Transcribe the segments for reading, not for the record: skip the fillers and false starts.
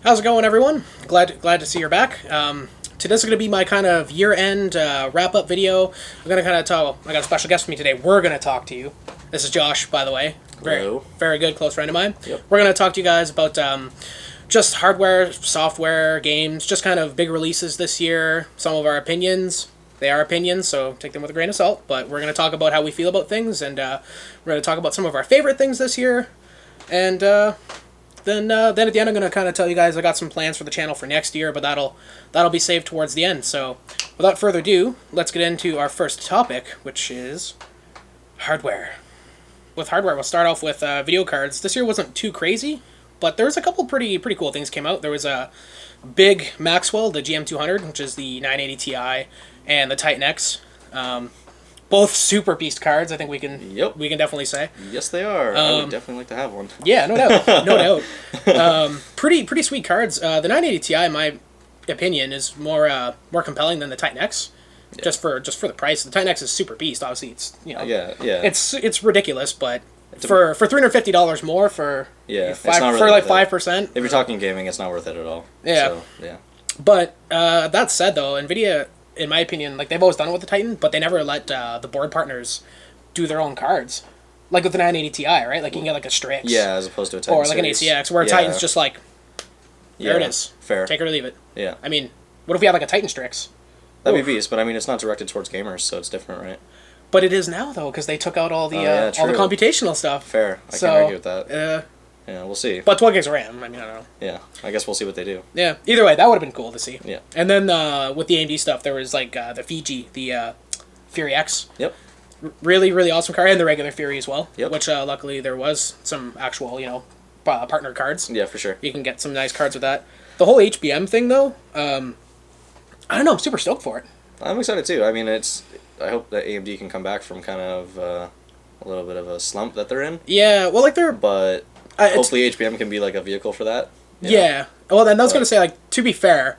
How's it going, everyone? Glad to see you're back. Today's going to be my kind of year-end wrap-up video. I'm going to kind of talk. I got a special guest with me today. We're going to talk to you. This is Josh, by the way. Very good, close friend of mine. Yep. We're going to talk to you guys about just hardware, software, games, just kind of big releases this year. Some of our opinions. They are opinions, so take them with a grain of salt. But we're going to talk about how we feel about things, and we're going to talk about some of our favorite things this year, and. Then at the end, I'm going to kind of tell you guys I got some plans for the channel for next year, but that'll be saved towards the end. So, without further ado, let's get into our first topic, which is hardware. With hardware, we'll start off with video cards. This year wasn't too crazy, but there was a couple pretty cool things came out. There was a big Maxwell, the GM200, which is the 980 Ti, and the Titan X. Both super beast cards, I think we can definitely say. Yes, they are. I would definitely like to have one. Yeah, no doubt. No doubt. Pretty sweet cards. The 980 Ti, in my opinion, is more compelling than the Titan X. Yeah. Just for the price. The Titan X is super beast. Obviously, it's yeah. It's ridiculous, but for $350 more for it's not really like 5%. If you're talking gaming, it's not worth it at all. Yeah. So, yeah. But that said, though, Nvidia, in my opinion, like they've always done it with the Titan, but they never let the board partners do their own cards. Like with the 980 Ti, right? Like you can get like a Strix. Yeah, as opposed to a Titan or like series. an ACX, where a Titan's just like, there it is. Fair. Take it or leave it. Yeah. I mean, what if we had like a Titan Strix? That'd be beast, but I mean, it's not directed towards gamers, so it's different, right? But it is now, though, because they took out all the computational stuff. Fair. I can't argue with that. Yeah, we'll see. But 12 gigs of RAM, I mean, I don't know. Yeah, I guess we'll see what they do. Yeah, either way, that would have been cool to see. Yeah. And then with the AMD stuff, there was like the Fiji, the Fury X. Yep. Really awesome card, and the regular Fury as well. Yep. Which luckily there was some actual, partner cards. Yeah, for sure. You can get some nice cards with that. The whole HBM thing, though, I don't know, I'm super stoked for it. I'm excited too. I mean, I hope that AMD can come back from kind of a little bit of a slump that they're in. Yeah, well, like But hopefully HBM can be like a vehicle for that. Yeah. Well, then I was going to say, like, to be fair,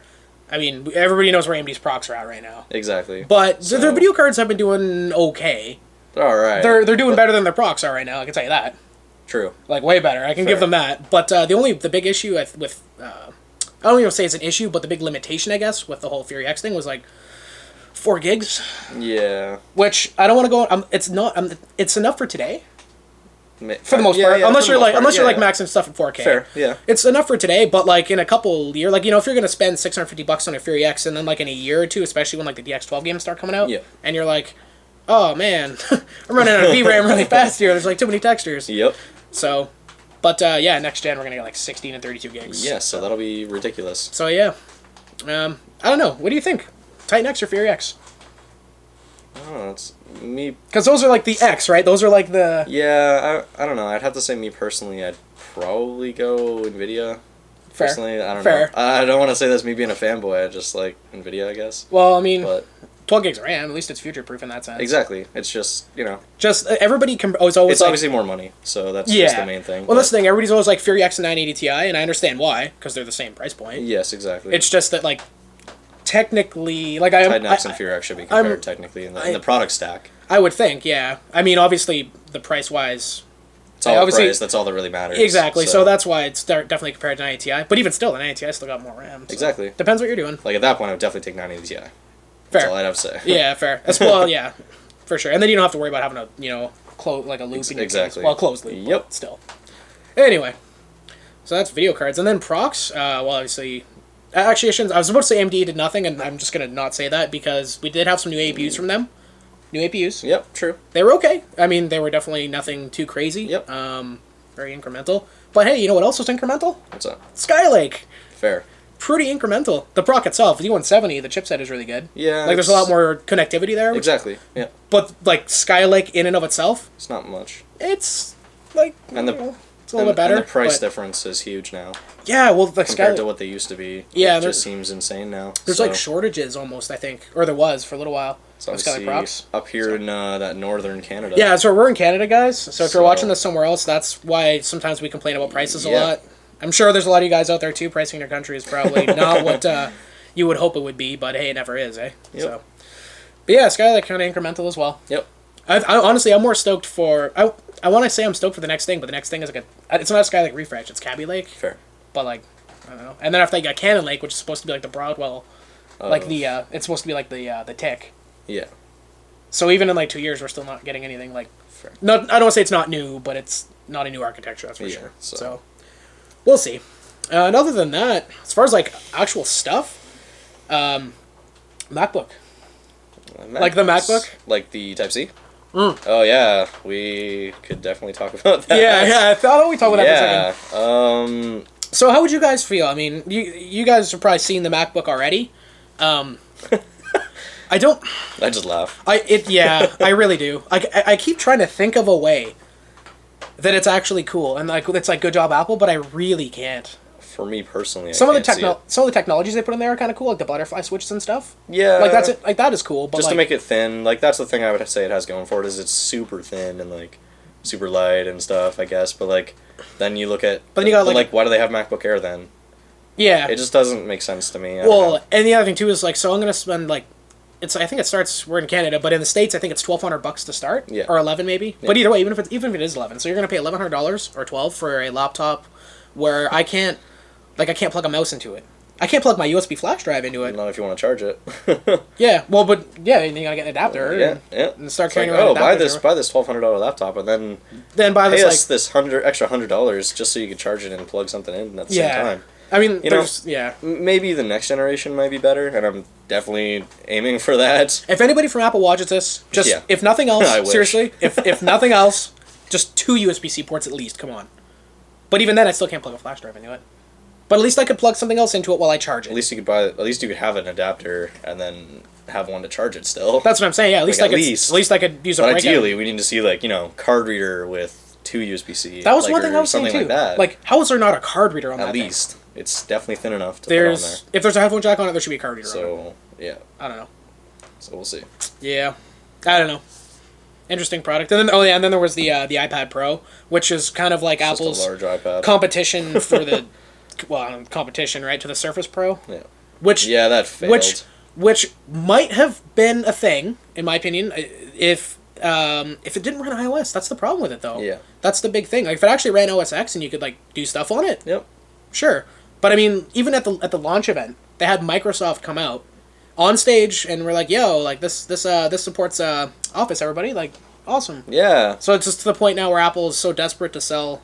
I mean, everybody knows where AMD's procs are at right now. Exactly. But their video cards have been doing okay. They're all right. They're doing better than their procs are right now, I can tell you that. True. Like, way better. I can give them that. But the big issue with I don't even say it's an issue, but the big limitation, I guess, with the whole Fury X thing was, like, 4 gigs. Yeah. Which, I don't want to go... it's not... it's enough for today. For the most part. Yeah, unless you're maxing stuff at 4K. Fair, yeah. It's enough for today, but, like, in a couple years... Like, if you're going to spend $650 on a Fury X, and then, like, in a year or two, especially when, like, the DX12 games start coming out, and you're like, oh, man, I'm running out of VRAM really fast here. There's, like, too many textures. Yep. So... But, next gen, we're going to get, like, 16 and 32 gigs. Yeah, so that'll be ridiculous. So, yeah. I don't know. What do you think? Titan X or Fury X? I don't know. It's me... Because those are, like, the X, right? Those are, like, the... Yeah, I don't know. I'd have to say me personally, I'd probably go NVIDIA. Fair. Personally, I don't Fair. know. I don't want to say that's me being a fanboy. I just like NVIDIA, I guess. Well, I mean... But 12 gigs of RAM, at least it's future-proof in that sense. Exactly. It's just, Just, everybody can... It's always it's obviously more money, so that's just the main thing. Well, that's the thing. Everybody's always like Fury X and 980 Ti, and I understand why, because they're the same price point. Yes, exactly. It's just that, like, technically... like Titan X and Fury X should be compared technically in the product stack. I would think, yeah. I mean, obviously, the price-wise... It's all the price. That's all that really matters. Exactly. So that's why it's definitely compared to 980 Ti. But even still, the 980 Ti still got more RAM. So exactly. Depends what you're doing. Like, at that point, I would definitely take 980 Ti. Fair. That's all I'd have to say. Yeah, fair. Well, yeah, for sure. And then you don't have to worry about having a, close like a loop in your case. Well, closed loop. Yep. But still. Anyway, so that's video cards, and then procs. Well, obviously, actually, I was supposed to say AMD did nothing, and I'm just gonna not say that because we did have some new APUs from them. New APUs. Yep. True. They were okay. I mean, they were definitely nothing too crazy. Yep. Very incremental. But hey, you know what else was incremental? What's up? Skylake. Fair. Pretty incremental. The proc itself, the U170, the chipset is really good. Yeah. Like, there's a lot more connectivity there. Exactly, yeah. But, like, Skylake in and of itself... It's not much. It's, like, it's a little bit better. And the price difference is huge now. Yeah, well, the compared to what they used to be. Yeah. It just seems insane now. There's, like, shortages almost, I think. Or there was for a little while. So Skylake procs. Up here in that northern Canada. Yeah, so we're in Canada, guys. So if you're watching this somewhere else, that's why sometimes we complain about prices a lot. I'm sure there's a lot of you guys out there, too. Pricing your country is probably not what you would hope it would be, but hey, it never is, eh? Yep. So, but yeah, Skylake kind of incremental as well. Yep. I honestly, I'm more stoked for... I want to say I'm stoked for the next thing, but the next thing is like it's not a Skylake refresh, it's Kaby Lake. Fair. But like, I don't know. And then after they got Cannon Lake, which is supposed to be like the Broadwell, like the it's supposed to be like the Tick. Yeah. So even in like 2 years, we're still not getting anything like. Fair. No, I don't want to say it's not new, but it's not a new architecture. That's for sure. So we'll see. And other than that, as far as like actual stuff, MacBook. Like the MacBook? Like the Type-C? Oh, yeah. We could definitely talk about that. Yeah. I thought we talked about that for a second. Yeah. So how would you guys feel? I mean, you guys have probably seen the MacBook already. I don't... I just laugh. I really do. I keep trying to think of a way that it's actually cool. And like it's like, good job, Apple, but I really can't. For me personally, some of the technologies they put in there are kind of cool, like the butterfly switches and stuff. Yeah, like that's it. Like that is cool. But just like, to make it thin, like that's the thing I would say it has going for it is it's super thin and like super light and stuff. I guess, but like then you look at, but then you got like why do they have MacBook Air then? Yeah, it just doesn't make sense to me. Well, and the other thing too is like, so I'm gonna spend like, I think it starts. We're in Canada, but in the States, I think it's $1,200 to start. Yeah. Or 11 maybe. Yeah. But either way, even if it is 11, so you're gonna pay $1,100 or 12 for a laptop, where I can't plug a mouse into it. I can't plug my USB flash drive into it. Not if you want to charge it. Yeah, well, but yeah, you gotta get an adapter. And start carrying around. Buy this $1,200 laptop, and then buy this us this extra $100 just so you can charge it and plug something in at the same time. I mean, you know, maybe the next generation might be better, and I'm definitely aiming for that. If anybody from Apple watches this, if nothing else, seriously, if nothing else, just 2 USB-C ports at least. Come on. But even then, I still can't plug a flash drive into it. But at least I could plug something else into it while I charge it. At least you could have an adapter and then have one to charge it still. That's what I'm saying. Yeah, at least I could use a. But ideally, we need to see card reader with 2 USB-C. That was one thing I was saying too. Like that. Like, how is there not a card reader on that? At least it's definitely thin enough to put on there. If there's a headphone jack on it, there should be a card reader. So yeah, I don't know. So we'll see. Yeah, I don't know. Interesting product. And then there was the iPad Pro, which is kind of like it's Apple's just a large iPad. competition for the competition, right, to the Surface Pro. Yeah. That failed. Which might have been a thing, in my opinion, if it didn't run iOS. That's the problem with it, though. Yeah. That's the big thing. Like, if it actually ran OS X and you could like do stuff on it. Yep. Sure, but I mean, even at the launch event, they had Microsoft come out on stage and we're like, "Yo, like this supports Office, everybody, like awesome." Yeah. So it's just to the point now where Apple is so desperate to sell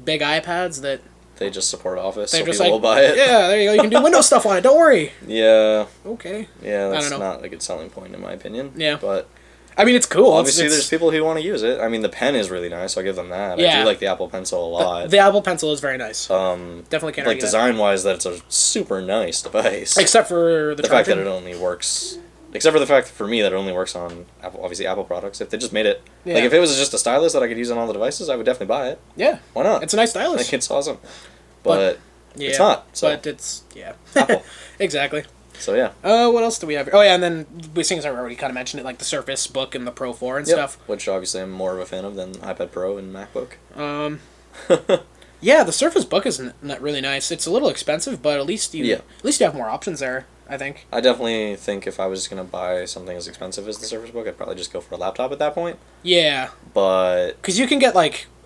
big iPads that they just support Office, so people will buy it. Yeah, there you go. You can do Windows stuff on it. Don't worry. Yeah. Okay. Yeah, that's not a good selling point in my opinion. Yeah. But I mean, it's cool. Obviously, there's people who want to use it. I mean, the pen is really nice. I'll give them that. Yeah. I do like the Apple Pencil a lot. The Apple Pencil is very nice. Definitely can't like design-wise, that it's a super nice device. Except for the fact that it only works. Except for the fact for me that it only works on Apple products. If they just made it like if it was just a stylus that I could use on all the devices, I would definitely buy it. Yeah. Why not? It's a nice stylus. Like, it's awesome. But yeah, it's not. So. But it's Apple. Exactly. So yeah. What else do we have? Oh yeah, and then we things I already kind of mentioned it, like the Surface Book and the Pro 4 and stuff. Which obviously I'm more of a fan of than iPad Pro and MacBook. Yeah, the Surface Book is not really nice. It's a little expensive, but at least you have more options there, I think. I definitely think if I was gonna buy something as expensive as the Surface Book, I'd probably just go for a laptop at that point. Yeah. But because you can get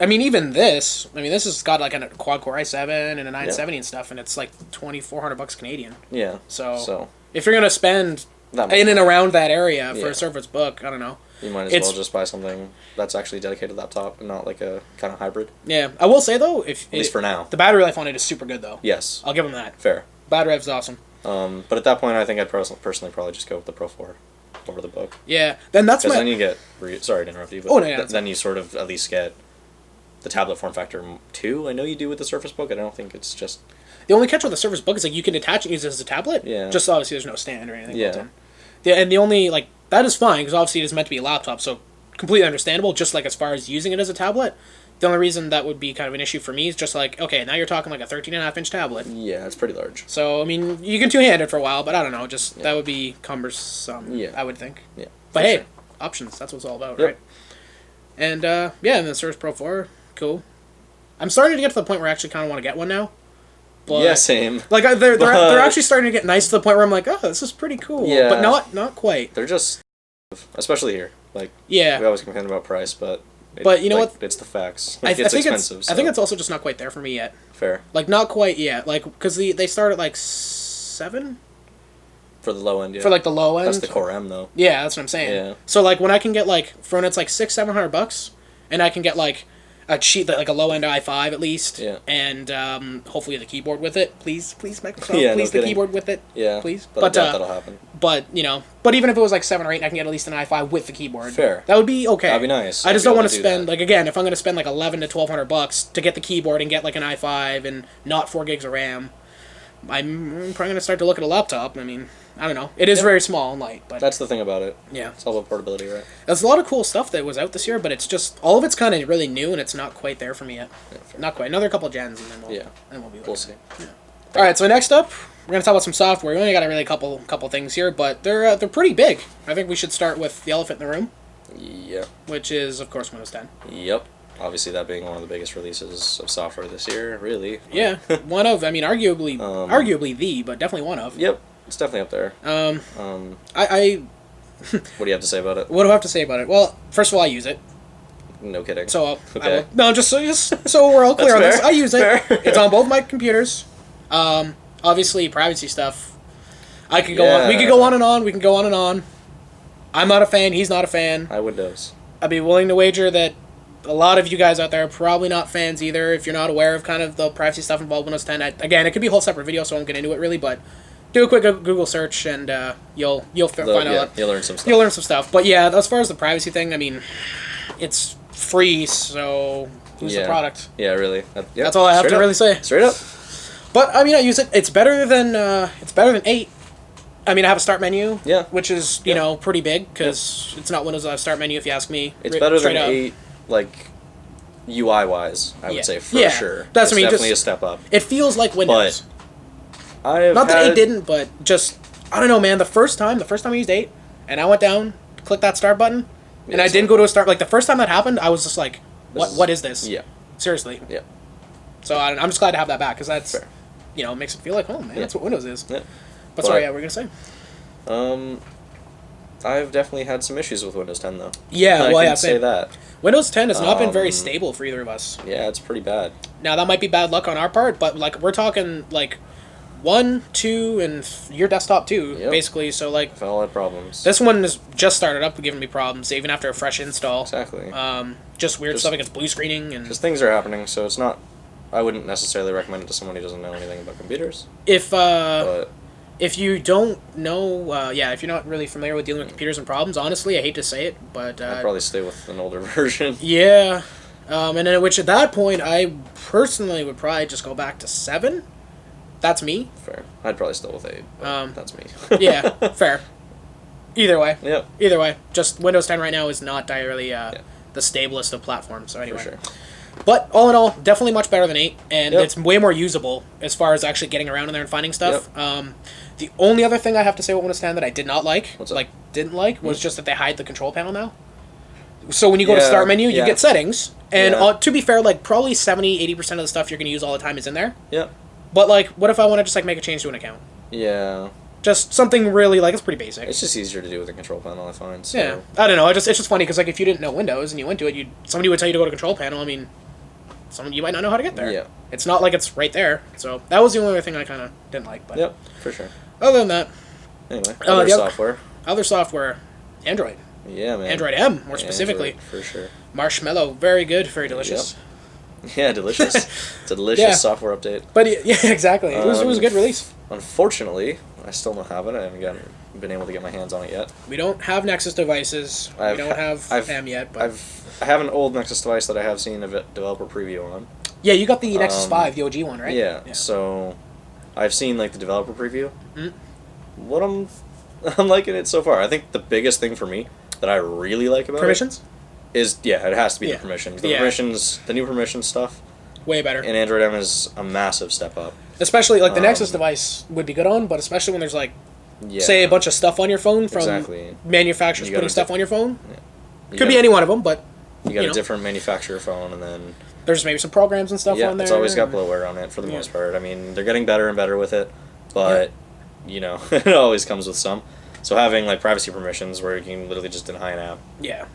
even this. I mean, this has got like a quad core i7 and a 970 and stuff, and it's like $2,400 Canadian. Yeah. So if you're gonna spend in and around that area for a Surface Book, I don't know. You might as well just buy something that's actually dedicated laptop and not like a kind of hybrid. Yeah, I will say though, at least for now, the battery life on it is super good though. Yes, I'll give them that. Fair. Battery life is awesome. But at that point, I think I'd personally probably just go with the Pro 4 over the Book. Yeah, then that's then you get. Sorry to interrupt you, but then you sort of at least get the tablet form factor too. I know you do with the Surface Book. I don't think it's just. The only catch with the Surface Book is like you can attach and use it as a tablet. Yeah. Just obviously there's no stand or anything. Yeah. And the only that is fine because obviously it is meant to be a laptop, so completely understandable. Just like as far as using it as a tablet, the only reason that would be kind of an issue for me is just like, okay, now you're talking like a 13.5-inch tablet. Yeah, it's pretty large. So I mean, you can two-hand it for a while, but I don't know, that would be cumbersome. Yeah. I would think. Yeah. But hey, options. That's what it's all about, right? And and the Surface Pro 4, cool. I'm starting to get to the point where I actually kind of want to get one now. But, yeah, same. Like they're actually starting to get nice to the point where I'm like, oh, this is pretty cool. Yeah. But not quite. They're just, especially here. Like we always complain about price, but But you know what? It's the facts. I It's think expensive. I think it's also just not quite there for me yet. Fair. Like, not quite yet. Like, because they start at, like, 7? For the low end, yeah. For, like, the low end. That's the Core M, though. Yeah, that's what I'm saying. Yeah. So, like, when I can get, like, for when it's, like, $600-700, and I can get, like, a cheap, like, a low-end i5 at least, yeah. And hopefully the keyboard with it. Please, Microsoft, yeah, please, the keyboard with it. Yeah. Please. But I doubt that'll happen. But, you know, but even if it was, like, 7 or 8, and I can get at least an i5 with the keyboard. Fair. That would be okay. That'd be nice. I just don't want to spend, like, again, if I'm going to spend, like, $1,100 to $1,200 to get the keyboard and get, like, an i5 and not 4 gigs of RAM, I'm probably going to start to look at a laptop. I mean, I don't know. It is very small and light, but that's the thing about it. Yeah. It's all about portability, right? There's a lot of cool stuff that was out this year, but it's just all of it's kind of really new and it's not quite there for me yet. Yeah, not quite. Another couple gens and then we'll be. We'll see. Yeah. All right. So next up, we're gonna talk about some software. We only got a really couple things here, but they're pretty big. I think we should start with the elephant in the room. Yep. Which is of course Windows 10. Yep. Obviously, that being one of the biggest releases of software this year, really. Yeah, one of. I mean, arguably the, but definitely one of. Yep, it's definitely up there. I What do you have to say about it? What do I have to say about it? Well, first of all, I use it. No kidding. So okay. just so we're all clear on this. I use it. Fair. It's on both my computers. Obviously, privacy stuff. I could go on. We could go on and on. We can go on and on. I'm not a fan. He's not a fan. Hi, Windows. I'd be willing to wager that a lot of you guys out there are probably not fans either. If you're not aware of kind of the privacy stuff involved in Windows 10, again, it could be a whole separate video, so I won't get into it really. But do a quick Google search, and you'll find out. You'll learn some stuff. You'll learn some stuff. But yeah, as far as the privacy thing, I mean, it's free, so who's the product? Yeah, really. That's all I have to really say. Straight up. But I mean, I use it. It's better than 8. I mean, I have a start menu, which is you know pretty big because it's not Windows start menu. If you ask me, it's better than 8, like UI wise. I would say for sure. That's it's definitely a step up. It feels like Windows. But not that 8 didn't, but just I don't know, man. The first time I used 8, and I went down, clicked that start button, and I didn't go to a start. Like the first time that happened, I was just like, "What is this?" Yeah. Seriously. Yeah. So I'm just glad to have that back because that's fair. You know, it makes it feel like home, man. That's what Windows is. Yeah. But sorry, what were you gonna say? I've definitely had some issues with Windows 10 though. Yeah, I can say that. Windows 10 has not been very stable for either of us. Yeah, it's pretty bad. Now that might be bad luck on our part, but like we're talking like 1, 2, and your desktop too, basically. So like, I've all had problems. This one has just started up, giving me problems even after a fresh install. Exactly. Just weird stuff like it's blue screening and. Because things are happening, so it's not. I wouldn't necessarily recommend it to someone who doesn't know anything about computers. If you don't know, if you're not really familiar with dealing with computers and problems, honestly, I hate to say it, but I'd probably stay with an older version. Yeah, and then which at that point I personally would probably just go back to 7. That's me. Fair. I'd probably still with 8. But that's me. Yeah, fair. Either way. Yep. Either way, just Windows 10 right now is not really the stablest of platforms. So anyway. For sure. But all in all, definitely much better than 8, and it's way more usable as far as actually getting around in there and finding stuff. The only other thing I have to say about Windows 10 that I did not like, was just that they hide the control panel now. So when you go to Start menu, you get Settings, and to be fair, like probably 70-80% of the stuff you're going to use all the time is in there. Yeah. But like, what if I want to just like make a change to an account? Yeah. Just something really like it's pretty basic. It's just easier to do with the control panel, I find. So. Yeah. I don't know. It's just funny because like if you didn't know Windows and you went to it, somebody would tell you to go to control panel. I mean. You might not know how to get there. Yeah. It's not like it's right there. So that was the only other thing I kind of didn't like. But yep, for sure. Other than that. Anyway, software. Other software. Android. Yeah, man. Android M, more specifically. Android, for sure. Marshmallow. Very good. Very delicious. Yep. Yeah, delicious. It's a delicious software update. But yeah, exactly. It was a good release. Unfortunately, I still don't have it. I haven't been able to get my hands on it yet. We don't have Nexus devices. We don't have M yet. But I have an old Nexus device that I have seen a developer preview on. Yeah, you got the Nexus 5, the OG one, right? Yeah. So I've seen like the developer preview. Mm-hmm. What I'm liking it so far. I think the biggest thing for me that I really like about permissions is it has to be the permissions. The new permissions stuff. Way better. And Android M is a massive step up. Especially like the Nexus device would be good on, but especially when there's like say a bunch of stuff on your phone from manufacturers putting stuff on your phone. Yeah. Could be any one of them, but you got a different manufacturer phone, and then there's maybe some programs and stuff on there. It's always got bloatware on it for the most part. I mean, they're getting better and better with it, but it always comes with some. So having like privacy permissions where you can literally just deny an app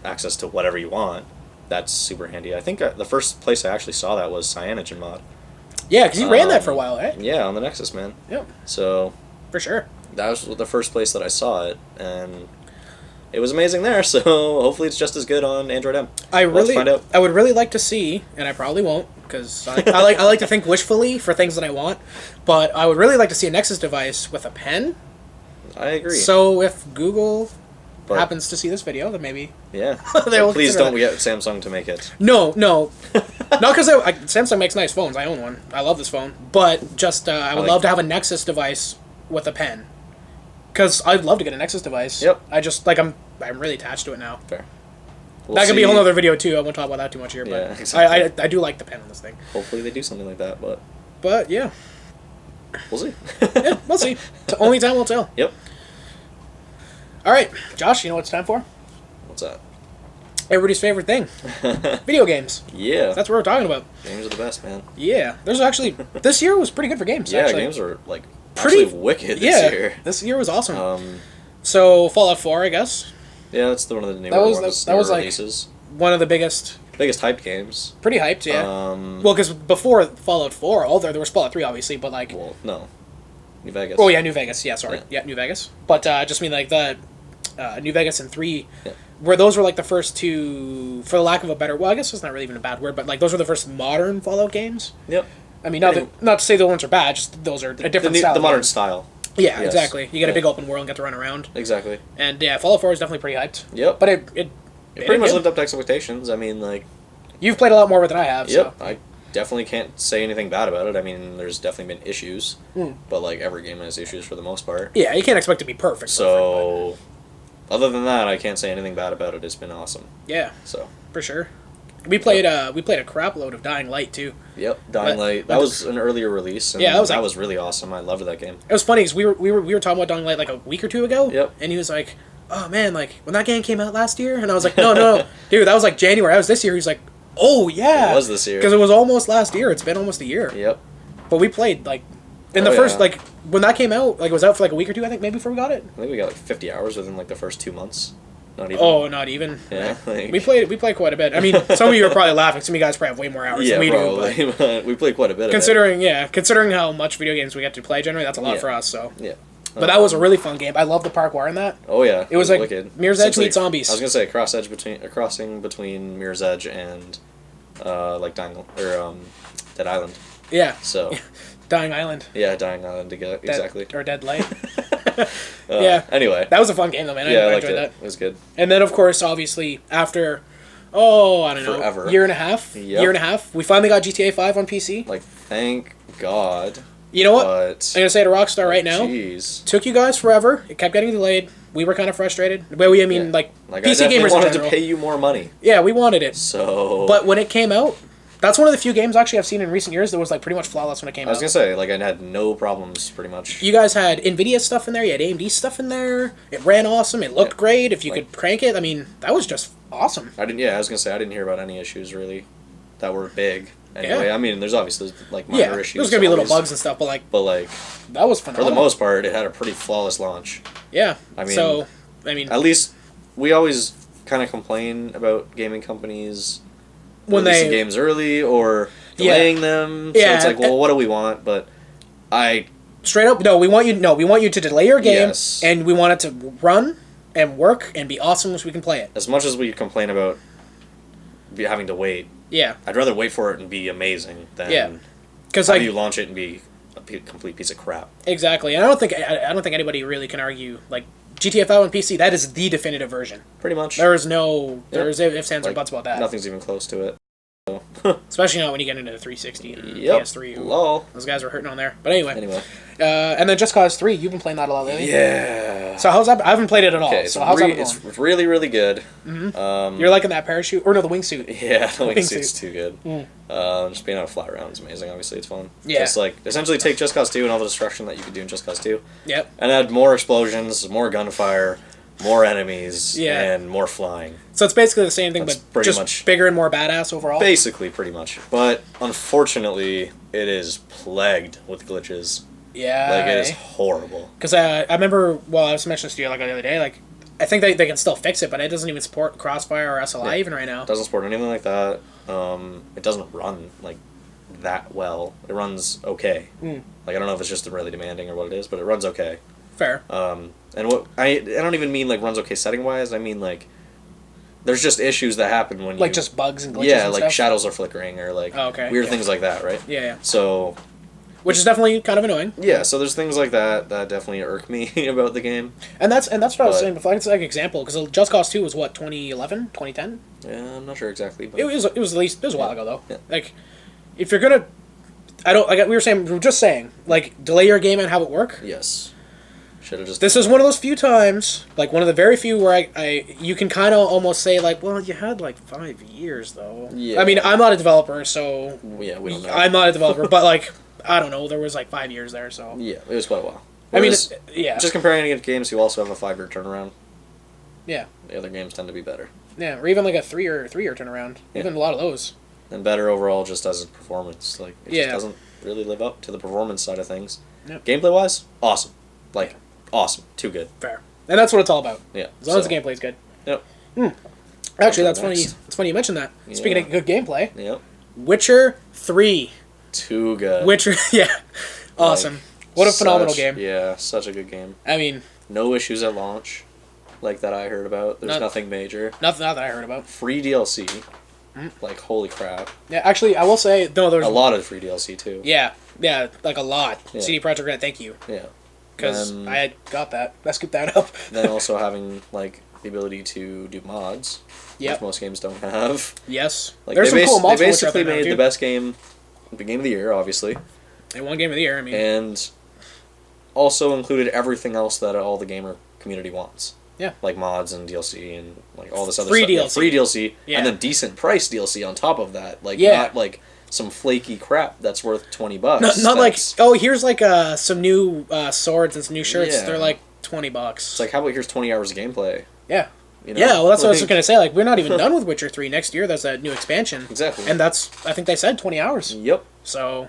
access to whatever you want that's super handy. I think the first place I actually saw that was Cyanogen Mod. Yeah, because you ran that for a while, right? Yeah, on the Nexus, man. Yep. So for sure. That was the first place that I saw it, and it was amazing there. So hopefully it's just as good on Android M. I find out. would really like to see, and I probably won't, because I like to think wishfully for things that I want, but I would really like to see a Nexus device with a pen. I agree. So if Google happens to see this video, then maybe they will. Please don't get Samsung to make it. No, not because Samsung makes nice phones. I own one. I love this phone, but just I would love to have a Nexus device with a pen, because I'd love to get a Nexus device. Yep. I just I'm really attached to it now. Fair. That could be a whole other video too. I won't talk about that too much here, but yeah, exactly. I do like the pen on this thing. Hopefully they do something like that, but yeah, we'll see. Yeah, we'll see. Only time will tell. Yep. All right, Josh, you know what it's time for? What's that? Everybody's favorite thing. Video games. Yeah. That's what we're talking about. Games are the best, man. Yeah. There's actually... This year was pretty good for games, actually. Games were, pretty wicked this year. This year was awesome. So, Fallout 4, I guess. Yeah, that's one of the newer releases. One of the biggest hyped games. Pretty hyped, yeah. Well, because before Fallout 4, there was Fallout 3, obviously, but Well, no. New Vegas. Oh, yeah, New Vegas. Yeah, sorry. Yeah, New Vegas. But just mean, the... New Vegas and 3, where those were the first two, for the lack of a better, well, I guess it's not really even a bad word, but those were the first modern Fallout games. Yep. I mean, not to say the ones are bad, just those are a different style. The modern style. Yeah, yes. Exactly. You get a big open world and get to run around. Exactly. And yeah, Fallout 4 is definitely pretty hyped. Yep. But it pretty much lived up to expectations. I mean, you've played a lot more of it than I have. Yep. So. I definitely can't say anything bad about it. I mean, there's definitely been issues, but every game has issues for the most part. Yeah, you can't expect it to be perfect. So. Other than that, I can't say anything bad about it. It's been awesome. Yeah. So. For sure. We played a crap load of Dying Light too. Yep, Dying Light. That was an earlier release. And that was really awesome. I loved that game. It was funny because we were talking about Dying Light a week or two ago. Yep. And he was like, "Oh man, when that game came out last year," and I was like, "No, dude, that was January. That was this year." He's like, "Oh yeah, it was this year because it was almost last year. It's been almost a year." Yep. But we played in the first when that came out, it was out for a week or two. I think maybe before we got it. I think we got 50 hours within the first 2 months. Not even. Oh, not even. Yeah. We played quite a bit. I mean, some of you are probably laughing. Some of you guys probably have way more hours than we do. But we played quite a bit. Considering how much video games we get to play generally, that's a lot for us. So yeah. But that was a really fun game. I love the parkour in that. Oh yeah. It was wicked. Mirror's Edge meets zombies. I was gonna say a crossing between Mirror's Edge and Dead Island. Yeah. So. Dying Island. Yeah, Dying Island together. Exactly. Or Dead Light. Yeah. Anyway. That was a fun game though, man. Yeah, I enjoyed that. It was good. And then of course, obviously, after I don't know, forever. year and a half, we finally got GTA 5 on PC. Thank God. You know what? I'm gonna say to Rockstar right now. Jeez. Took you guys forever. It kept getting delayed. We were kind of frustrated. Well, PC gamers wanted to pay you more money. Yeah, we wanted it. So. But when it came out, that's one of the few games actually I've seen in recent years that was pretty much flawless when it came out. I was gonna say I had no problems pretty much. You guys had Nvidia stuff in there. You had AMD stuff in there. It ran awesome. It looked great. If you could crank it, I mean, that was just awesome. I was gonna say I didn't hear about any issues really that were big. Anyway, I mean, there's obviously minor issues. There's gonna be little bugs and stuff, but that was phenomenal. For the most part, it had a pretty flawless launch. Yeah. I mean, at least we always kind of complain about gaming companies when releasing games early or delaying them. So it's what do we want? But straight up, we want you to delay your game, and we want it to run and work and be awesome so we can play it. As much as we complain about having to wait. Yeah. I'd rather wait for it and be amazing than have you launch it and be a complete piece of crap. Exactly. And I don't think anybody really can argue GTA 5 on PC, that is the definitive version. Pretty much. There's ifs, ands, or buts about that. Nothing's even close to it. Especially not when you get into the 360 and PS3. Lol. Those guys were hurting on there. But anyway. And then Just Cause 3, you've been playing that a lot lately. Yeah. So how's that? I haven't played it at all. Okay, so how's that going? It's really, really good. Mm-hmm. You're liking that parachute? Or no, the wingsuit. Yeah, the wingsuit's too good. Just being able to fly around is amazing. Obviously, it's fun. Yeah. Just essentially take Just Cause 2 and all the destruction that you could do in Just Cause 2. Yep. And add more explosions, more gunfire, more enemies, and more flying. So it's basically the same thing, but just bigger and more badass overall? Basically, pretty much. But unfortunately, it is plagued with glitches. Yeah. It is horrible. Because I remember, I was mentioning this to you the other day, I think they can still fix it, but it doesn't even support Crossfire or SLI even right now. It doesn't support anything like that. It doesn't run like that well. It runs okay. Like I don't know if it's just really demanding or what it is, but it runs okay. Fair. And what I don't even mean like runs okay setting wise. I mean like there's just issues that happen when like just bugs and glitches. Yeah, and like stuff? shadows are flickering or like weird things like that, right? Yeah. So. Which is definitely kind of annoying. Yeah, so there's things like that that definitely irk me about the game. And that's what I was saying before. It's like an example because Just Cause 2 was what 2011, 2010. Yeah, I'm not sure exactly. But it was at least a while ago though. Yeah. Like, if you're gonna, we were just saying like delay your game and have it work. Yes. Should have just. This is one of those few times, like one of the very few where you can kind of almost say like, well, you had like 5 years though. Yeah. I mean, I'm not a developer, so yeah, we don't know. I'm not a developer, but like. I don't know. There was like 5 years there, so yeah, it was quite a while. Whereas, I mean, yeah. Just comparing against games who also have a 5-year turnaround. Yeah. The other games tend to be better. Yeah, or even like a three-year turnaround. Yeah. Even a lot of those. And better overall, just as a performance. Like it just doesn't really live up to the performance side of things. Yep. Gameplay wise, awesome. Like awesome, too good. Fair, and that's what it's all about. Yeah. As long as the gameplay is good. Yep. Actually, that's funny. It's funny you mentioned that. Yeah. Speaking of good gameplay. Yep. Witcher 3. Too good. Witcher, yeah. Awesome. Like, what a phenomenal game. Yeah, such a good game. I mean... No issues at launch, like that I heard about. There's nothing major. Nothing that I heard about. Free DLC. Like, holy crap. Yeah, actually, I will say... No, there's... A lot of free DLC, too. Yeah, like a lot. Yeah. CD Projekt Red, thank you. Yeah. Because I had got that. I scooped that up. Then also having, like, the ability to do mods. Yep. Which most games don't have. Yes. Like, there's some cool mods. They basically made the best game... The game of the year, obviously. They won Game of the Year, I mean. And also included everything else that all the gamer community wants. Yeah. Like mods and DLC and like all this other free stuff. DLC. Yeah, free DLC. Yeah. And then decent price DLC on top of that. Like not like some flaky crap that's worth $20. Not like, here's like some new swords and some new shirts. Yeah. They're like $20. It's like, how about here's 20 hours of gameplay? Yeah. You know? Yeah, well, that's what I was going to say. Like, we're not even done with Witcher 3. Next year, there's a new expansion. Exactly. And that's, I think they said 20 hours. Yep. So.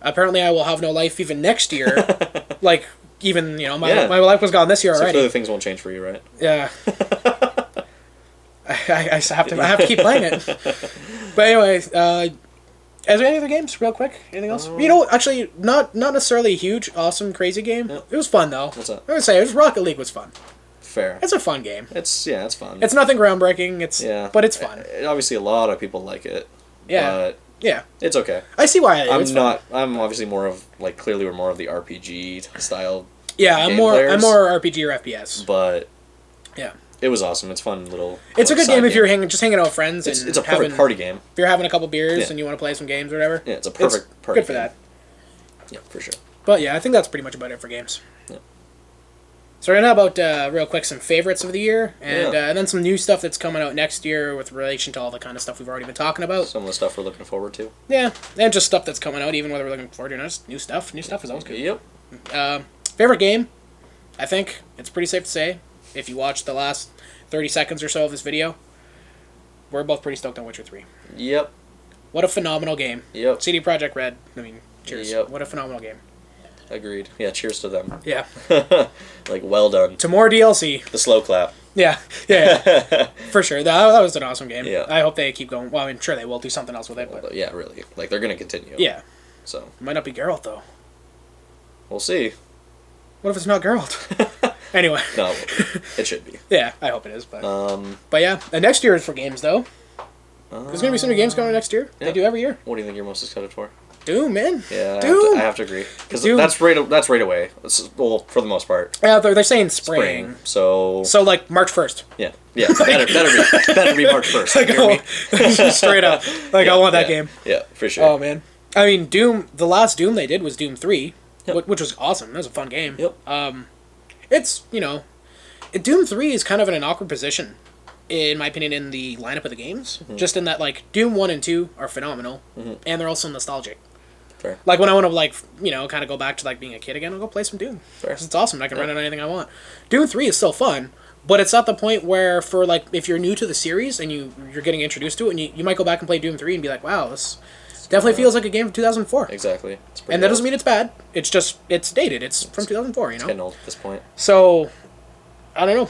Apparently, I will have no life even next year. Like, even, my life was gone this year already. So things won't change for you, right? Yeah. I have to keep playing it. But anyway, is there any other games, real quick? Anything else? Actually, not necessarily a huge, awesome, crazy game. Yeah. It was fun, though. What's that? I would say Rocket League was fun. Fair. It's a fun game. It's fun. It's nothing groundbreaking. But it's fun. Obviously, a lot of people like it. Yeah. But yeah. It's okay. I see why I'm obviously more of clearly we're more of the RPG style. Yeah, I'm more RPG or FPS. But yeah. It was awesome. It's fun little. It's a good game if you're just hanging out with friends. It's a perfect party game. If you're having a couple beers and you want to play some games or whatever. Yeah, it's a perfect party good for that. Yeah, for sure. But yeah, I think that's pretty much about it for games. Yeah. So right now about real quick some favorites of the year and then some new stuff that's coming out next year with relation to all the kind of stuff we've already been talking about. Some of the stuff we're looking forward to. Yeah, and just stuff that's coming out, even whether we're looking forward to just new stuff. New stuff is always good. Yep. Favorite game? I think it's pretty safe to say if you watch the last 30 seconds or so of this video, we're both pretty stoked on Witcher 3. Yep. What a phenomenal game. Yep. CD Projekt Red. I mean, cheers. Yep. What a phenomenal game. Agreed. Yeah, cheers to them. Yeah. Like, well done. To more DLC. The slow clap. Yeah. For sure. That was an awesome game. Yeah. I hope they keep going. Well, I mean, sure they will do something else with it, but... Yeah, really. Like, they're going to continue. Yeah. So. It might not be Geralt, though. We'll see. What if it's not Geralt? Anyway. No, it should be. Yeah, I hope it is, but yeah. And next year is for games, though. There's going to be some new games coming out next year. Yeah. They do every year. What do you think you're most excited for? Doom, man. Yeah, Doom. I have to agree. Because that's right away. Well, for the most part. Yeah, they're saying spring. So like March 1st. Yeah. Yeah. Better be March 1st. Like, straight up. Like, I want that game. Yeah, for sure. Oh, man. I mean, Doom, the last Doom they did was Doom 3, which was awesome. That was a fun game. Yep. It's, Doom 3 is kind of in an awkward position, in my opinion, in the lineup of the games. Mm-hmm. Just in that, like, Doom 1 and 2 are phenomenal, and they're also nostalgic. Fair. Like, when I want to, like, kind of go back to, like, being a kid again, I'll go play some Doom. Fair. Because it's awesome. I can run it on anything I want. Doom 3 is still fun, but it's at the point where, for, like, if you're new to the series and you're getting introduced to it, and you might go back and play Doom 3 and be like, wow, this definitely feels like a game from 2004. Exactly. And that doesn't mean it's bad. It's just, it's dated. It's from 2004, It's getting old at this point. So, I don't know.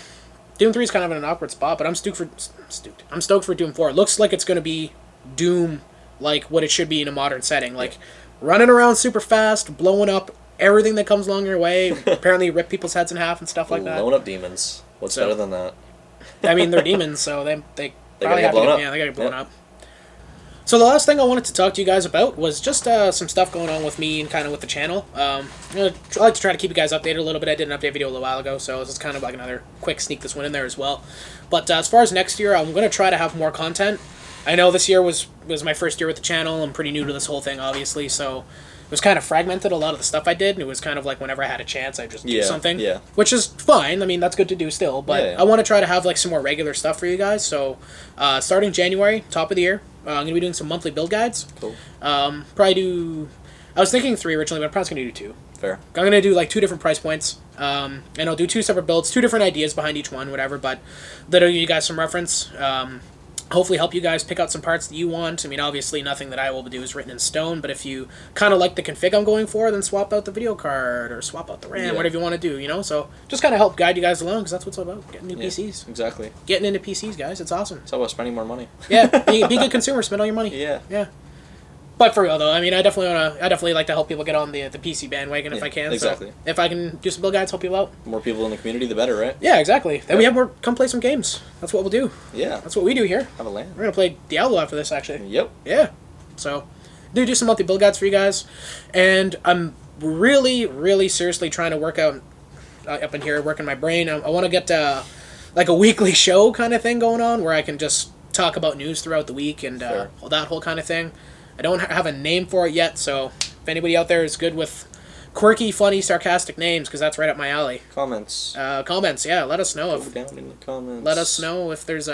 Doom 3 is kind of in an awkward spot, but I'm stoked for Doom 4. It looks like it's going to be Doom like what it should be in a modern setting. Like, running around super fast, blowing up everything that comes along your way. Apparently rip people's heads in half and stuff like that. Blowing up demons. What's better than that? I mean, they're demons, so they probably have to get, they gotta get blown up. So the last thing I wanted to talk to you guys about was just some stuff going on with me and kind of with the channel. I like to try to keep you guys updated a little bit. I did an update video a little while ago, so this is kind of like another quick sneak this one in there as well. But as far as next year, I'm going to try to have more content. I know this year was my first year with the channel. I'm pretty new to this whole thing, obviously, so it was kind of fragmented, a lot of the stuff I did, and it was kind of like whenever I had a chance, I'd just do something. Yeah. Which is fine. I mean, that's good to do still, but I want to try to have like some more regular stuff for you guys. So starting January, top of the year, I'm going to be doing some monthly build guides. Cool. Probably do... I was thinking 3 originally, but I'm probably going to do 2. Fair. I'm going to do like 2 different price points, and I'll do 2 separate builds, 2 different ideas behind each one, whatever, but that'll give you guys some reference. Hopefully help you guys pick out some parts that you want. I mean, obviously nothing that I will do is written in stone, but if you kind of like the config I'm going for, then swap out the video card or swap out the RAM, whatever you want to do, you know? So just kind of help guide you guys along, because that's what it's all about, getting new PCs. Exactly. Getting into PCs, guys. It's awesome. It's all about spending more money. Yeah, be a good consumer, spend all your money. Yeah. Yeah. But for real though, I mean, I definitely like to help people get on the PC bandwagon if I can. Exactly. So if I can do some build guides, help people out. The more people in the community, the better, right? Yeah, exactly. Then we have more. Come play some games. That's what we'll do. Yeah. That's what we do here. Have a LAN. We're gonna play Diablo after this, actually. Yep. Yeah. So, do some monthly build guides for you guys, and I'm really, really seriously trying to work out up in here, working my brain. I want to get like a weekly show kind of thing going on where I can just talk about news throughout the week and that whole kind of thing. I don't have a name for it yet, so if anybody out there is good with quirky, funny, sarcastic names, because that's right up my alley. Comments. Comments, yeah. Let us know. Down in the comments. Let us know if there's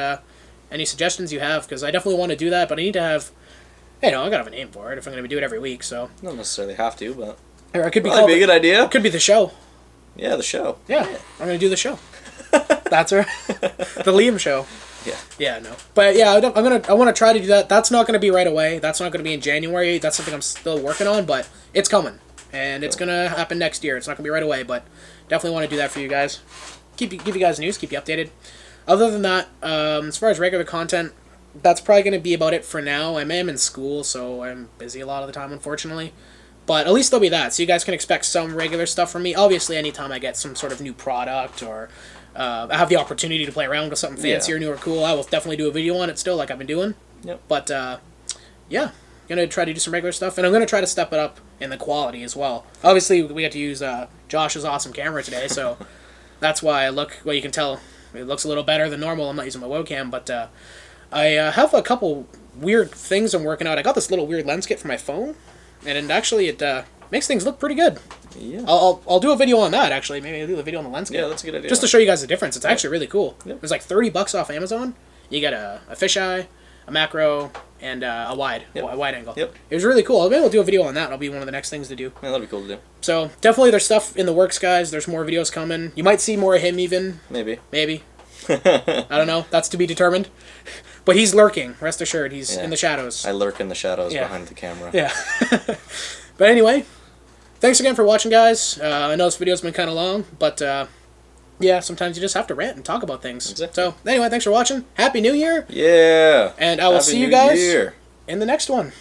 any suggestions you have, because I definitely want to do that, but I need to have... I gotta have a name for it if I'm going to do it every week, so... Not necessarily have to, but... Or it could be called... That'd be a good idea. It could be the show. Yeah, the show. Yeah. I'm going to do the show. That's right. The Liam show. Yeah. Yeah, no. But yeah, I want to try to do that. That's not going to be right away. That's not going to be in January. That's something I'm still working on, but it's coming. And it's going to happen next year. It's not going to be right away, but definitely want to do that for you guys. Give you guys news, keep you updated. Other than that, as far as regular content, that's probably going to be about it for now. I am in school, so I'm busy a lot of the time, unfortunately. But at least there'll be that, so you guys can expect some regular stuff from me. Obviously, anytime I get some sort of new product or... I have the opportunity to play around with something fancy or new or cool, I will definitely do a video on it still, like I've been doing. Yep. But, yeah, going to try to do some regular stuff, and I'm going to try to step it up in the quality as well. Obviously, we got to use Josh's awesome camera today, so that's why I look, well, you can tell it looks a little better than normal. I'm not using my webcam, but I have a couple weird things I'm working out. I got this little weird lens kit for my phone, and actually it makes things look pretty good. Yeah. I'll do a video on that, actually. Maybe I'll do a video on the lens kit. Yeah, that's a good idea. Just to show you guys the difference. It's actually really cool. Yep. It was like $30 off Amazon. You get a fisheye, a macro, and a wide angle. Yep. It was really cool. Maybe we'll do a video on that. It'll be one of the next things to do. Yeah, that'd be cool to do. So, definitely there's stuff in the works, guys. There's more videos coming. You might see more of him even. Maybe. I don't know. That's to be determined. But he's lurking. Rest assured. He's in the shadows. I lurk in the shadows behind the camera. Yeah. But anyway... Thanks again for watching, guys. I know this video's been kind of long, but yeah, sometimes you just have to rant and talk about things. Exactly. So anyway, thanks for watching. Happy New Year. Yeah. And I will see you guys in the next one.